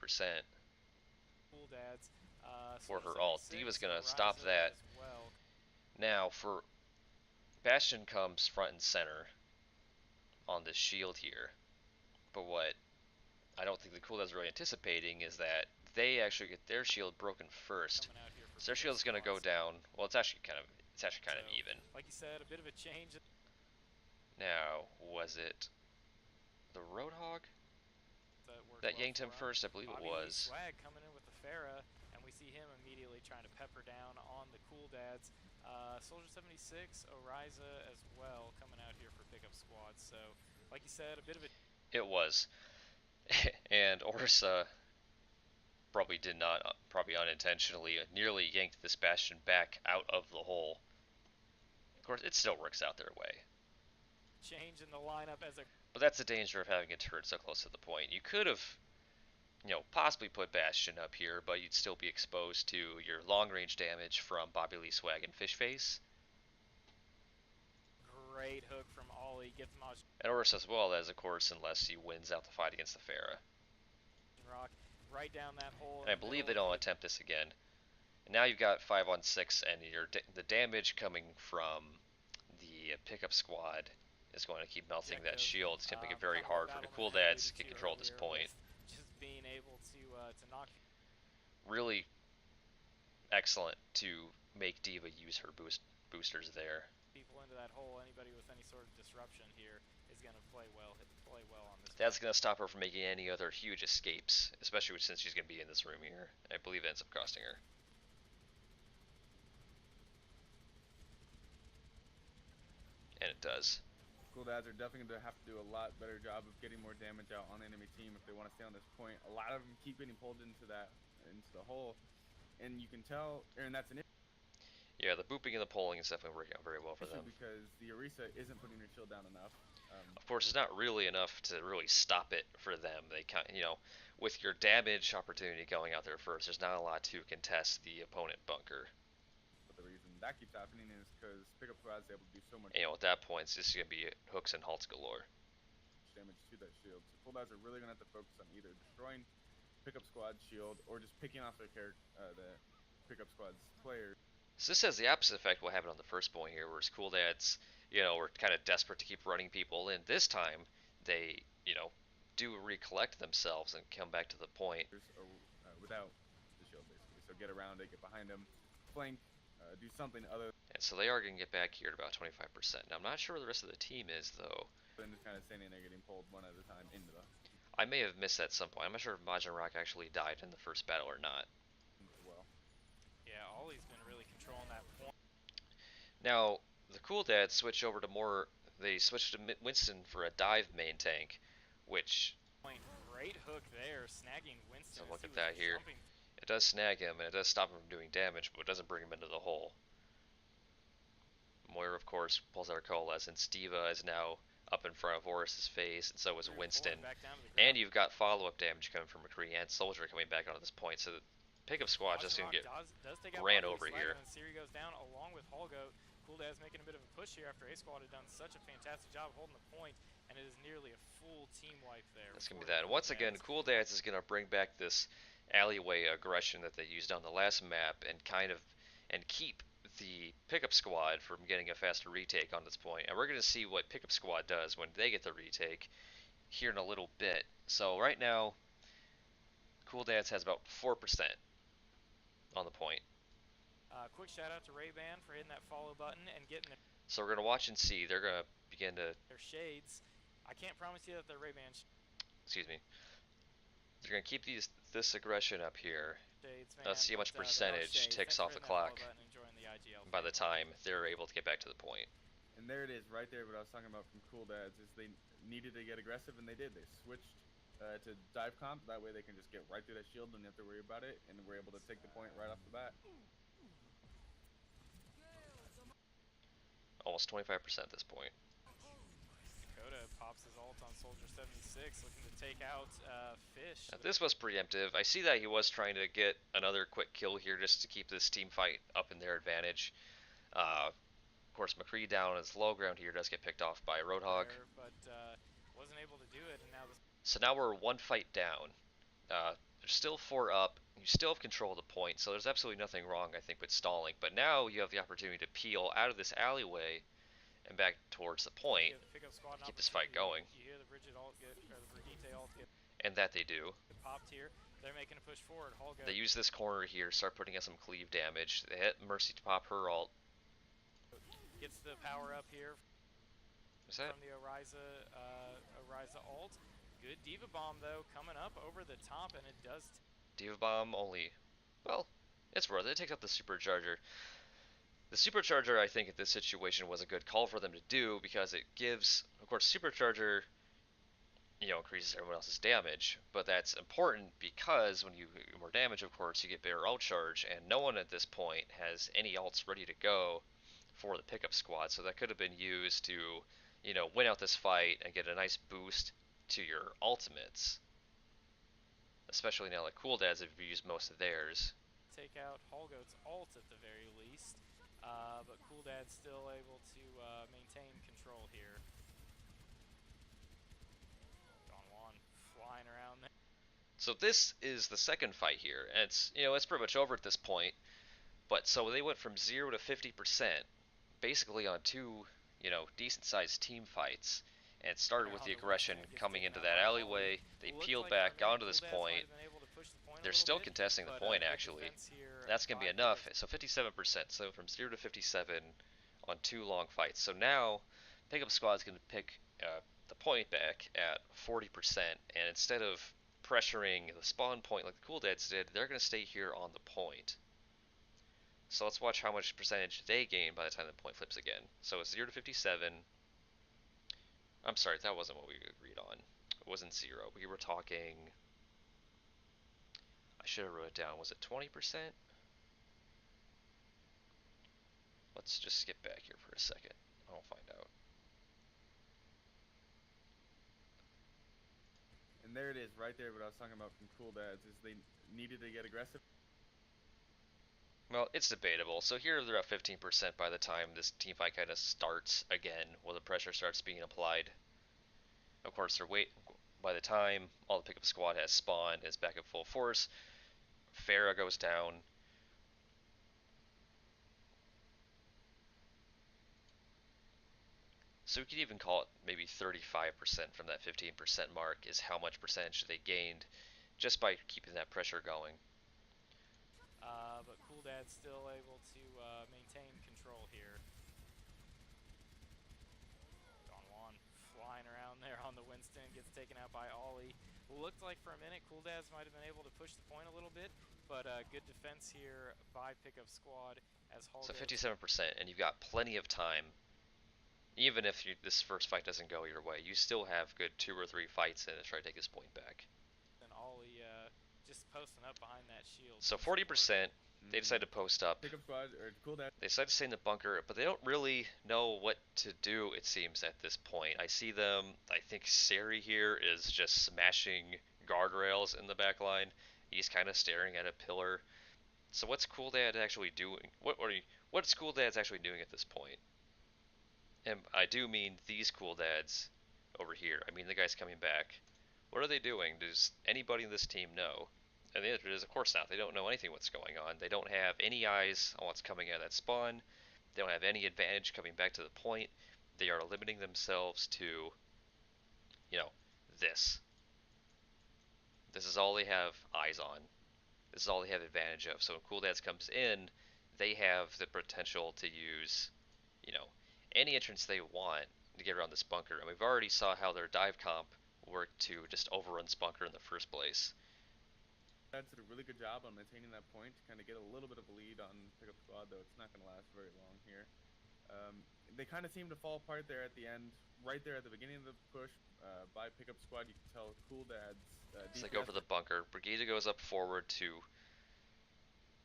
Cool Dads for Soldier her ult. 76, Diva's gonna stop Oriza that. as well. Now for Bastion comes front and center on this shield here. But what I don't think the cooldown's really anticipating is that they actually get their shield broken first. Coming out here for So their pickup shield's gonna go squads. down. Well, it's actually kind of even. Like you said, a bit of a change. Now, was it the Roadhog that Well yanked him for first? I believe it Bobby Lee was. Swag coming in with the Farah, and we see him immediately trying to pepper down on the Cool Dads. Soldier 76, Oriza as well coming out here for pickup squads. So, like you said, a bit of a It was. And Orsa probably did not, probably unintentionally, nearly yanked this Bastion back out of the hole. Of course, it still works out their way. change in the lineup as a. But that's the danger of having a turret so close to the point. You could have, possibly put Bastion up here, but you'd still be exposed to your long-range damage from Bobby Lee Swag and Fishface. Great hook from Ollie, gets Maj And Orsa as well, as of course, unless he wins out the fight against the Farah. Rock right down that hole. And I believe they don't attempt this again. And now you've got 5 on 6, and the damage coming from the pickup squad is going to keep melting that shield. It's going to make it very hard for the Cool Dads to get control at this point. Just being able to knock. Really excellent to make Diva use her boosters there. People into that hole. Anybody with any sort of disruption here is going to play well on this. That's going to stop her from making any other huge escapes, especially since she's going to be in this room here. I believe it ends up costing her. And it does. Cool Dads are definitely going to have to do a lot better job of getting more damage out on the enemy team if they want to stay on this point. A lot of them keep getting pulled into the hole, and you can tell, and that's an issue. Yeah, the booping and the pulling is definitely working out very well for them. Because the Orisa isn't putting her shield down enough. Of course, it's not really enough to really stop it for them. They with your damage opportunity going out there first, there's not a lot to contest the opponent bunker. But the reason that keeps happening is because pickup squad is able to do so much. At that point, it's just gonna be hooks and halts galore. Damage to that shield. So Cool Dads are really gonna have to focus on either destroying pickup squad shield or just picking off their the pickup squad's players. So this has the opposite effect what happened on the first point here, whereas Cool Dads, were kind of desperate to keep running people in. This time, they, do recollect themselves and come back to the point. Without the shield, basically. So get around it, get behind them, flank, do something other. And so they are going to get back here at about 25%. Now, I'm not sure where the rest of the team is, though. Then just kind of standing there getting pulled one at a time into the. I may have missed that at some point. I'm not sure if Majin Rock actually died in the first battle or not. Well. Yeah, Ollie's been really controlling that point. Now, the Cool Dads switch over to they switched to Winston for a dive main tank, which... Great hook there, snagging Winston. So look at that here. It does snag him, and it does stop him from doing damage, but it doesn't bring him into the hole. Moira, of course, pulls out her Coalescence. Diva is now up in front of Horus's face, and so is Winston. And you've got follow-up damage coming from McCree and Soldier coming back onto this point, so the pickup squad just going to get ran over here. And Siri goes down along with Holgoat. Cool Dad's making a bit of a push here after A Squad had done such a fantastic job holding the point, and it is nearly a full team wipe there. That's going to be that. And once again, Cool Dads is going to bring back this alleyway aggression that they used on the last map and keep the pickup squad from getting a faster retake on this point. And we're going to see what pickup squad does when they get the retake here in a little bit. So right now, Cool Dads has about 4% on the point. Quick shout out to Ray-Ban for hitting that follow button and getting their. So we're going to watch and see. They're going to begin to... Their shades. I can't promise you that they're Ray-Ban. Excuse me. They're going to keep this aggression up here. Shades, man, Let's see how much percentage ticks off the clock by the time they're able to get back to the point. And there it is, right there. What I was talking about from Cool Dads is they needed to get aggressive, and they did. They switched to dive comp. That way they can just get right through that shield and don't have to worry about it, and we're able to take the point right off the bat. Almost 25% at this point. Dakota pops his ult on Soldier 76, looking to take out Fish. Now, this was preemptive. I see that he was trying to get another quick kill here just to keep this team fight up in their advantage. Of course, McCree down as low ground here does get picked off by Roadhog. But wasn't able to do it, and now so now we're one fight down. There's still 4 up. You still have control of the point, so there's absolutely nothing wrong, I think, with stalling. But now you have the opportunity to peel out of this alleyway and back towards the point, keep this fight going. You hear the Bridget ult get, or the Brigitte ult get. And that they do. Popped here. They're making a push forward. Holga. They use this corner here, start putting in some cleave damage. They hit Mercy to pop her ult. Gets the power up here. Is that? From the Oriza ult. Good Diva Bomb, though, coming up over the top, and it does. Diva Bomb only, well, it's worth it. It takes out the Supercharger. The Supercharger, I think, in this situation was a good call for them to do because it gives, of course, Supercharger, increases everyone else's damage, but that's important because when you get more damage, of course, you get better ult charge, and no one at this point has any ults ready to go for the pickup squad, so that could have been used to, win out this fight and get a nice boost to your ultimates. Especially now that Cool Dads have used most of theirs. Take out Holgoat's ult at the very least, but Cool Dad's still able to maintain control here. Flying around there. So this is the second fight here, and it's pretty much over at this point. But so they went from 0 to 50%, basically on two, decent-sized team fights, and it started with the aggression coming into that alleyway. They peeled back, got to this point. They're still contesting the point actually. That's gonna be enough. So 57%. So from 0 to 57 on 2 long fights. So now pickup squad's gonna pick the point back at 40%, and instead of pressuring the spawn point like the Cool Dads did, they're going to stay here on the point. So let's watch how much percentage they gain by the time the point flips again. So it's 0 to 57. I'm sorry, that wasn't what we agreed on. It wasn't 0. We were talking... I should have wrote it down. Was it 20%? Let's just skip back here for a second. I'll find out. And there it is, right there, what I was talking about from Cool Dads, is they needed to get aggressive. Well, it's debatable. So here they're at 15% by the time this team fight kind of starts again, where the pressure starts being applied. Of course, by the time all the pickup squad has spawned, is back at full force. Farah goes down. So we could even call it maybe 35% from that 15% mark is how much percentage they gained just by keeping that pressure going. But Cool Dad's still able to maintain control here. Don Juan flying around there on the Winston, gets taken out by Ollie. Looked like for a minute Cool Dads might have been able to push the point a little bit, but good defense here by pickup squad as Holga. So 57%, and you've got plenty of time. Even if this first fight doesn't go your way, you still have good 2 or 3 fights in to try to take this point back. And Ollie just posting up behind that shield. So 40%, they decide to post up. Pickup squad, or Cool Dads. They decide to stay in the bunker, but they don't really know what to do, it seems, at this point. I see them, I think Sari here is just smashing guardrails in the back line. He's kind of staring at a pillar. So what's Cool Dad actually doing? What's Cool Dad's actually doing at this point? And I do mean these Cool Dads over here. I mean the guys coming back. What are they doing? Does anybody in this team know? And the answer is, of course not. They don't know anything what's going on. They don't have any eyes on what's coming out of that spawn. They don't have any advantage coming back to the point. They are limiting themselves to, this. This is all they have eyes on. This is all they have advantage of. So when Cool Dads comes in, they have the potential to use, any entrance they want to get around this bunker. And we've already saw how their dive comp worked to just overrun this bunker in the first place. Dads did a really good job on maintaining that point to kind of get a little bit of a lead on pickup squad, though it's not going to last very long here. They kind of seem to fall apart there at the end. Right there at the beginning of the push by pickup squad, you can tell Cool Dads. So they go for the bunker. Brigitte goes up forward to...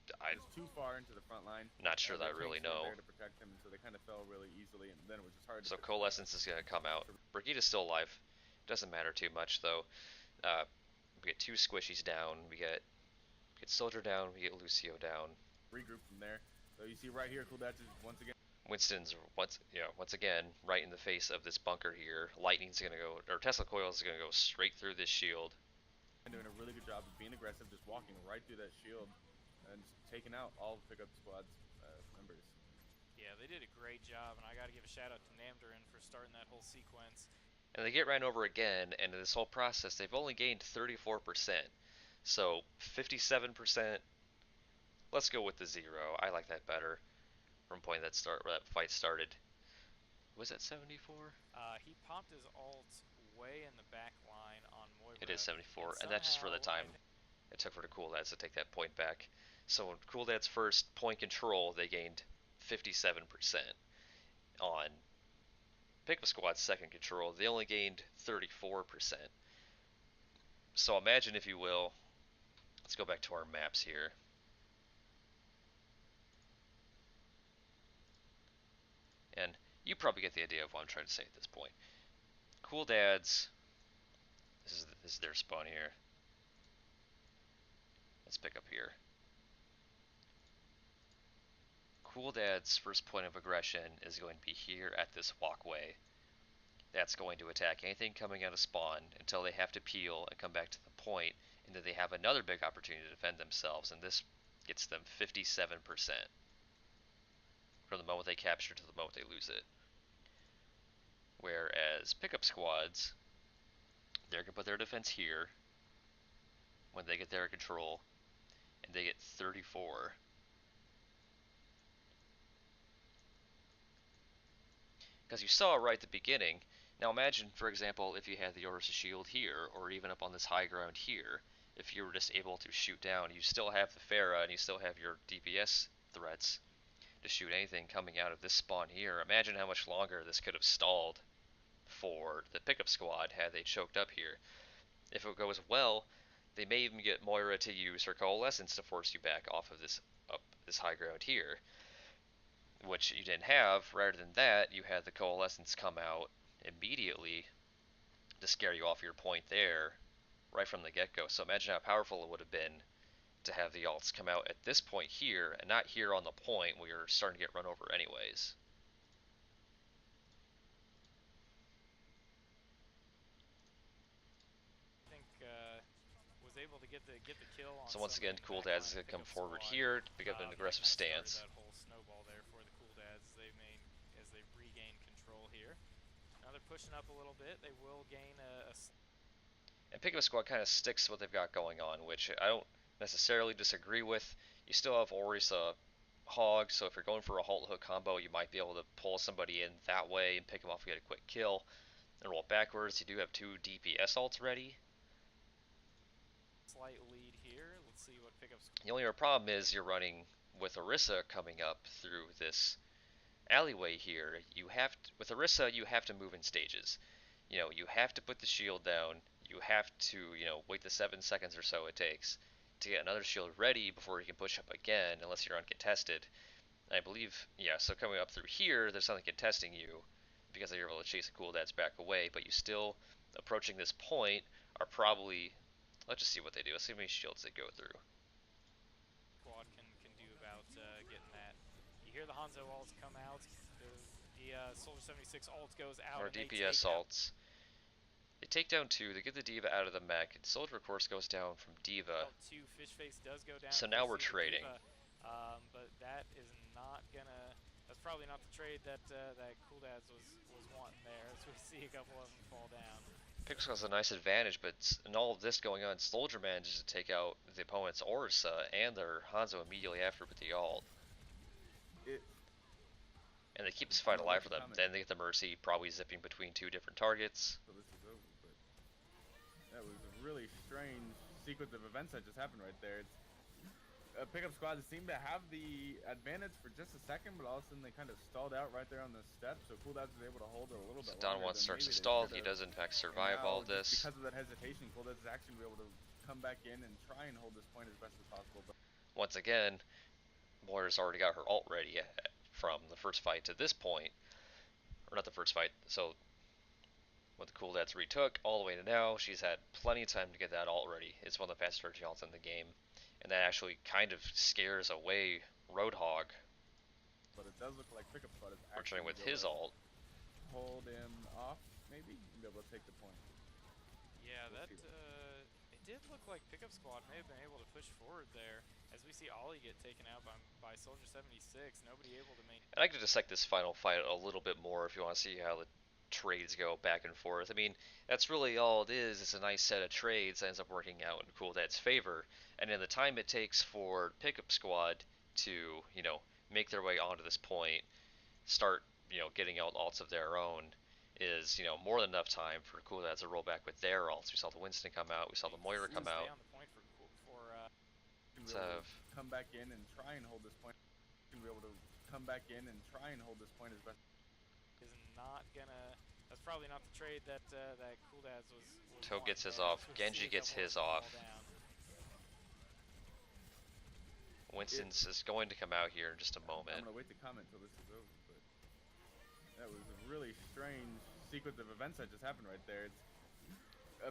Just too far into the front line. Not sure that I really know. There to protect him, so they kind of fell really easily, and then it was just hard. So Coalescence is going to come out. Brigitte is still alive. Doesn't matter too much though. We get 2 squishies down. We get Soldier down. We get Lucio down. Regroup from there. So you see right here, Cool Dads is once again. Winston's once again right in the face of this bunker here. Lightning's going to go, or Tesla Coils is going to go straight through this shield. Doing a really good job of being being aggressive, just walking right through that shield, and just taking out all pickup squad's members. Yeah, they did a great job, and I got to give a shout out to Namdarin for starting that whole sequence. And they get ran over again, and in this whole process, they've only gained 34%. So 57%. Let's go with the 0. I like that better. From point that fight started. Was that 74? He popped his ult way in the back line on Moira. It is 74, and somehow, that's just for the time it took for the Cool Dads to take that point back. So when Cool Dads first point control, they gained 57%. On Pickup Squad's second control, they only gained 34%. So imagine, if you will, let's go back to our maps here. And you probably get the idea of what I'm trying to say at this point. Cool Dads, this is their spawn here. Let's pick up here. Cool Dad's first point of aggression is going to be here at this walkway. That's going to attack anything coming out of spawn until they have to peel and come back to the point, and then they have another big opportunity to defend themselves, and this gets them 57% from the moment they capture to the moment they lose it. Whereas pickup squads, they're going to put their defense here when they get their control, and they get 34. Because you saw right at the beginning. Now imagine, for example, if you had the Orisa shield here, or even up on this high ground here, if you were just able to shoot down, you still have the Pharah, and you still have your DPS threats to shoot anything coming out of this spawn here. Imagine how much longer this could have stalled for the pickup squad had they choked up here. If it goes well, they may even get Moira to use her Coalescence to force you back off of this high ground here, which you didn't have. Rather than that, you had the Coalescence come out immediately to scare you off your point there right from the get-go. So imagine how powerful it would have been to have the alts come out at this point here and not here on the point where you're starting to get run over anyways. I think was able to get the kill on. So once again, Cool Dads is going to come forward here to pick up an aggressive stance. That whole snowball there for the Cool Dads as they regain control here. Now they're pushing up a little bit. They will gain a and Pickup Squad kind of sticks to what they've got going on, which I don't necessarily disagree with. You still have Orisa Hog, so if you're going for a halt hook combo, you might be able to pull somebody in that way and pick them off and get a quick kill. And roll backwards. You do have 2 DPS ults ready. Slight lead here. Let's see what Pickup Squad. The only problem is you're running with Orisa coming up through this alleyway here. With Orisa, you have to move in stages. You have to put the shield down. You have to, wait the 7 seconds or so it takes to get another shield ready before you can push up again, unless you're uncontested. And I believe, so coming up through here, there's something contesting you because you're able to chase the Cool Dads back away, but you still, approaching this point, are probably, let's just see what they do. Let's see how many shields they go through. Squad can do about getting that. You hear the Hanzo ults come out. The Soldier 76 ult goes out. Or DPS ults. They take down 2, they get the D.Va out of the mech, and Soldier of course goes down from D.Va. 2, Fishface does go down. So now we're trading. But that is not gonna, that's probably not the trade that Cool Dads was wanting there, as we see a couple of them fall down. Pixel has a nice advantage, but in all of this going on, Soldier manages to take out the opponent's Orisa and their Hanzo immediately after with the ult. And they keep this fight alive for them. Then they get the Mercy, probably zipping between 2 different targets. So this is over, but that was a really strange sequence of events that just happened right there. Pickup squad seemed to have the advantage for just a second, but all of a sudden they kind of stalled out right there on the steps, so Cool Dads was able to hold it a little bit longer. Don starts to stall. He does in fact survive all of this. Because of that hesitation, Cool Dads is actually able to come back in and try and hold this point as best as possible. But once again, Moira's already got her ult ready from the first fight to this point. Or not the first fight, so what the Cool Dads retook all the way to now, she's had plenty of time to get that ult ready. It's one of the fastest charging ults in the game. And that actually kind of scares away Roadhog. But it does look like Pickup Squad is actually with his ult. Hold him off, maybe, and be able to take the point. Yeah, We'll it did look like Pickup Squad may have been able to push forward there, as we see Ollie get taken out by Soldier 76. Nobody able to make. And I could dissect this final fight a little bit more if you want to see how the trades go back and forth. I mean, that's really all it is. It's a nice set of trades that ends up working out in Cool Dad's favor. And in the time it takes for Pickup Squad to, make their way onto this point, start, getting out alts of their own, is, more than enough time for Cool Dads to roll back with their alts. We saw the Winston come out, we saw the Moira come out. Stay on the point for Be able to come back in and try and hold this point. Be able to come back in and try and hold this point as best. Is not gonna. That's probably not the trade that that Cool Dads was. Toe gets his off. Genji gets his off. Winston's is going to come out here in just a moment. I'm gonna wait to comment until this is over, but that was a really strange sequence of events that just happened right there. It's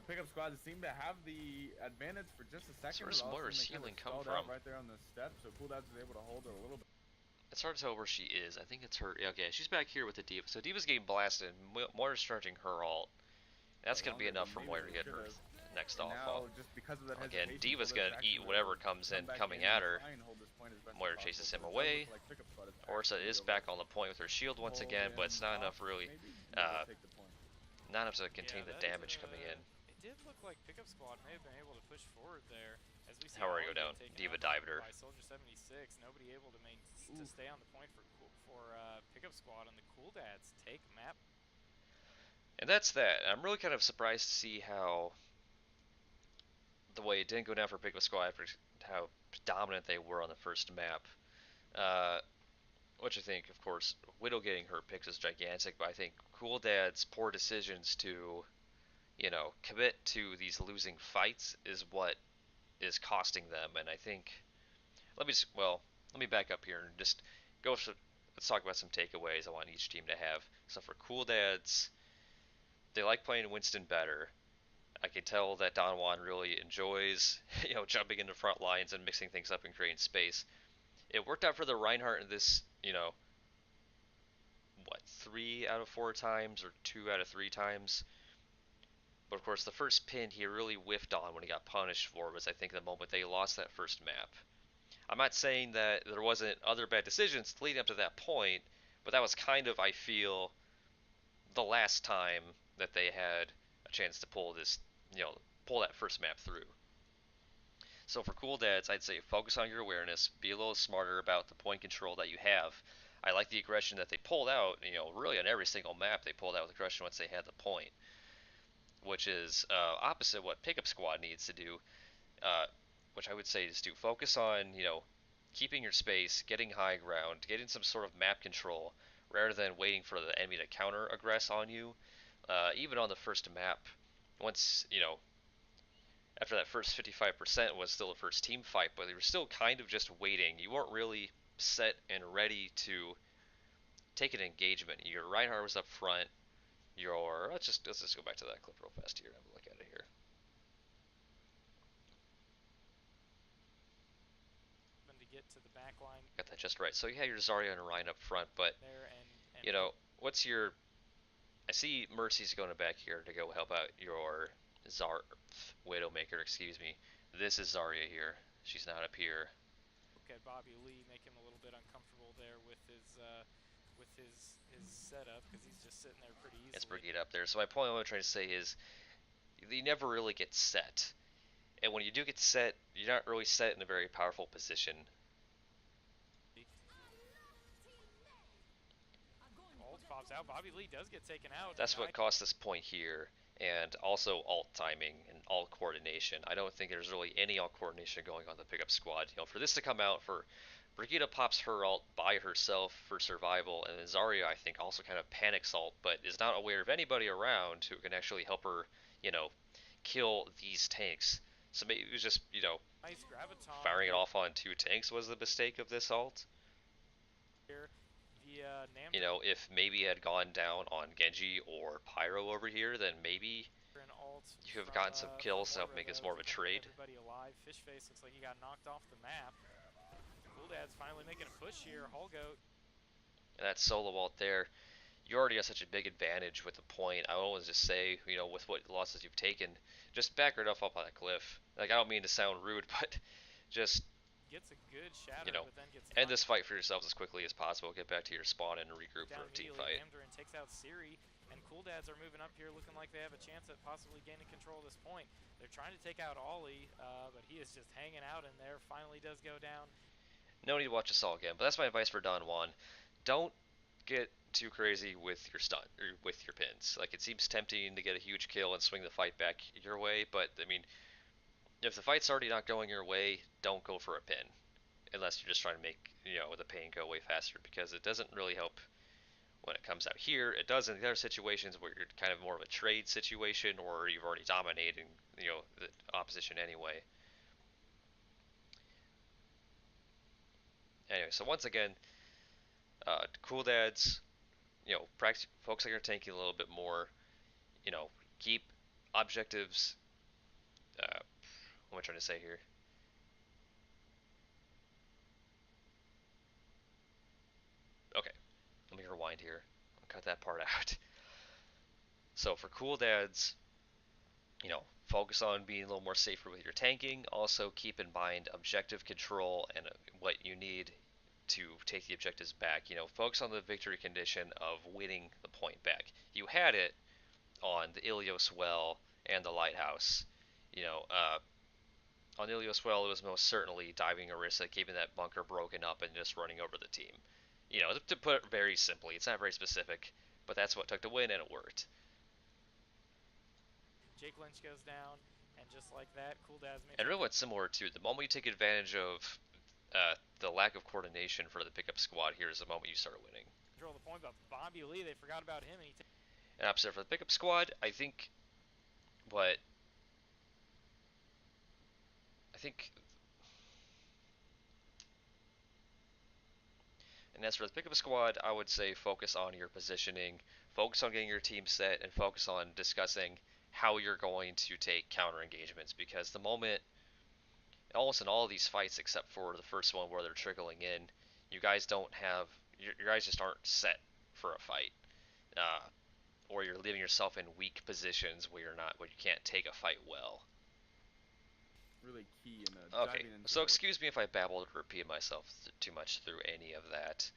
Pickup Squad seemed to have the advantage for just a second. Where's Moira's healing come from? Right there on the step, so Cool Dads was able to hold it a little bit. It's hard to tell where she is. I think it's her. Okay, she's back here with the D.Va. So D.Va's getting blasted. Moira's charging her alt. That's going to be enough for Moira to get her next off. Just because of that again, D.Va's going to eat whatever comes in coming at her. Moira chases him away. Orisa is back on the point with her shield once again, but it's not enough really. Not enough to contain the damage coming in. It did look like Pickup Squad may have been able to push forward there. As we see How are you go down? D.Va dived her. By Soldier 76, nobody able to stay on the point for Pickup Squad, and the Cool Dads take map. And that's that. I'm really kind of surprised to see how the way it didn't go down for Pickup Squad after how dominant they were on the first map. Which I think, of course, Widow getting her picks is gigantic, but I think Cool Dad's poor decisions to, commit to these losing fights is what is costing them. And I think, let me back up here and just let's talk about some takeaways I want each team to have. So for Cool Dads, they like playing Winston better. I can tell that Don Juan really enjoys, jumping into front lines and mixing things up and creating space. It worked out for the Reinhardt in this, 3 out of 4 times or 2 out of 3 times. But of course, the first pin he really whiffed on when he got punished for was, I think, the moment they lost that first map. I'm not saying that there wasn't other bad decisions leading up to that point, but that was kind of, I feel, the last time that they had a chance to pull this, pull that first map through. So for Cool Dads, I'd say focus on your awareness, be a little smarter about the point control that you have. I like the aggression that they pulled out, really on every single map they pulled out with aggression once they had the point, which is opposite what Pickup Squad needs to do, which I would say is to focus on, keeping your space, getting high ground, getting some sort of map control, rather than waiting for the enemy to counter aggress on you. Even on the first map, once, after that first 55% was still a first team fight, but you were still kind of just waiting. You weren't really set and ready to take an engagement. Your Reinhardt was up front. Let's just go back to that clip real fast here and have a look at it here. To get to the back line. Got that just right. So you had your Zarya and Ryan up front, but there what's your? I see Mercy's going back here to go help out your Widowmaker. Excuse me. This is Zarya here. She's not up here. Look at Bobby Lee, make him a little bit uncomfortable there with his setup, because he's just sitting there pretty easily. It's Brigade up there. So my point I'm trying to say is, you never really get set. And when you do get set, you're not really set in a very powerful position. Ult pops out. Bobby Lee does get taken out. That's what cost this point here. And also alt timing and alt coordination. I don't think there's really any alt coordination going on the Pickup Squad. For this to come out, for Brigida pops her ult by herself for survival, and then Zarya, I think, also kind of panics ult, but is not aware of anybody around who can actually help her, kill these tanks. So maybe it was just, nice firing it off on 2 tanks was the mistake of this ult. Here, if maybe it had gone down on Genji or Pyro over here, then maybe you have gotten some kills to help make this more of a trade. Everybody alive. Fishface looks like he got knocked off the map. Cool Dad's finally making a push here. Hallgoat. And that solo ult there, you already have such a big advantage with the point. I always just say, with what losses you've taken, just back right off on that cliff. Like, I don't mean to sound rude, but just, Gets a good you shatter, know, but then gets end knocked this fight for yourselves as quickly as possible. Get back to your spawn and regroup down for a team immediately. fight. Namdarin takes out Siri, and Cool Dads are moving up here looking like they have a chance at possibly gaining control of this point. They're trying to take out Ollie, but he is just hanging out in there. Finally does go down. No need to watch this all again, but that's my advice for Don Juan. Don't get too crazy with your stun or with your pins. Like, it seems tempting to get a huge kill and swing the fight back your way, but I mean, if the fight's already not going your way, don't go for a pin unless you're just trying to make the pain go way faster, because it doesn't really help when it comes out here. It does in the other situations where you're kind of more of a trade situation or you've already dominated the opposition anyway. Anyway, so once again, cool dads, practice, focus on your tanking a little bit more. Keep objectives. What am I trying to say here? Okay, let me rewind here. I'll cut that part out. So for cool dads, focus on being a little more safer with your tanking. Also keep in mind objective control and what you need to take the objectives back. Focus on the victory condition of winning the point back. You had it on the Ilios Well and the Lighthouse. On the Ilios Well, it was most certainly diving Orisa, keeping that bunker broken up, and just running over the team. To put it very simply, it's not very specific, but that's what took the win, and it worked. Jake Lynch goes down, and just like that, Cool Dads makes And really what's similar to the moment you take advantage of the lack of coordination for the pickup squad here is the moment you start winning. control the point, but Bobby Lee, they forgot about him, and And opposite for the pickup squad, what I think and as for the pickup squad, I would say focus on your positioning, focus on getting your team set, and focus on discussing how you're going to take counter engagements, because the moment almost in all of these fights except for the first one where they're trickling in, you guys don't have your guys just aren't set for a fight, uh, or you're leaving yourself in weak positions where you can't take a fight well. Really key in Okay, diving into so the excuse me if I babbled or repeated myself too much through any of that.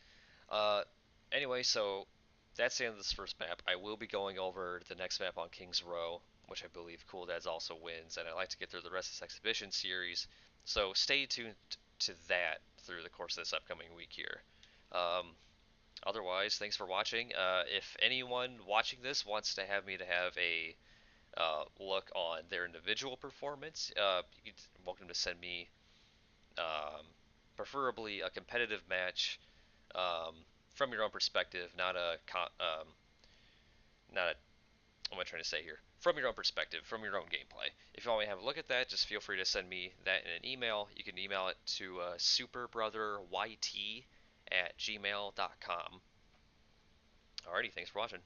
Anyway, so that's the end of this first map. I will be going over the next map on King's Row, which I believe Cool Dads also wins, and I'd like to get through the rest of this exhibition series. So stay tuned to that through the course of this upcoming week here. Um, Otherwise, thanks for watching. If anyone watching this wants to have me to have a look on their individual performance, you're welcome to send me preferably a competitive match um, from your own perspective, not a what am I trying to say here? From your own perspective, from your own gameplay. If you want me to have a look at that, just feel free to send me that in an email. You can email it to superbrotherYT@gmail.com. Alrighty, thanks for watching.